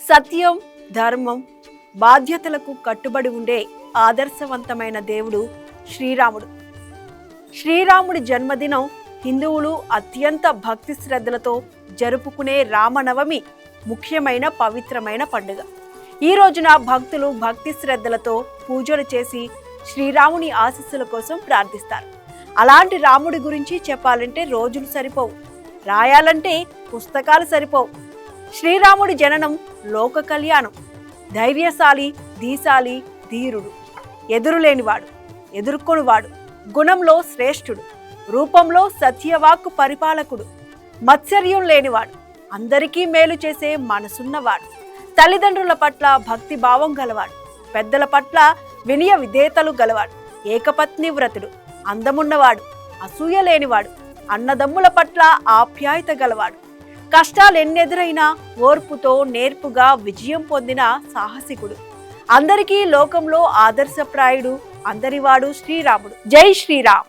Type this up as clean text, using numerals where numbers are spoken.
సత్యం, ధర్మం, బాధ్యతలకు కట్టుబడి ఉండే ఆదర్శవంతమైన దేవుడు శ్రీరాముడు. శ్రీరాముడి జన్మదినం హిందువులు అత్యంత భక్తి శ్రద్ధలతో జరుపుకునే రామనవమి ముఖ్యమైన పవిత్రమైన పండుగ. ఈ రోజున భక్తులు భక్తి శ్రద్ధలతో పూజలు చేసి శ్రీరాముని ఆశీస్సుల కోసం ప్రార్థిస్తారు. అలాంటి రాముడి గురించి చెప్పాలంటే రోజులు సరిపోవు, రాయాలంటే పుస్తకాలు సరిపోవు. శ్రీరాముడి జననం లోక కళ్యాణం. ధైర్యశాలి, దీశాలి, ధీరుడు, ఎదురులేనివాడు, ఎదుర్కొనివాడు, గుణంలో శ్రేష్ఠుడు, రూపంలో సత్యవాక్కు పరిపాలకుడు, మత్సర్యం లేనివాడు, అందరికీ మేలు చేసే మనసున్నవాడు, తల్లిదండ్రుల పట్ల భక్తి భావం గలవాడు, పెద్దల పట్ల వినయ విధేయతలు గలవాడు, ఏకపత్ని వ్రతుడు, అందమున్నవాడు, అసూయ లేనివాడు, అన్నదమ్ముల పట్ల ఆప్యాయత గలవాడు, కష్టాలెన్నెదురైనా ఓర్పుతో నేర్పుగా విజయం పొందిన సాహసికుడు, అందరికీ లోకంలో ఆదర్శప్రాయుడు, అందరివాడు శ్రీరాముడు. జై శ్రీరామ్.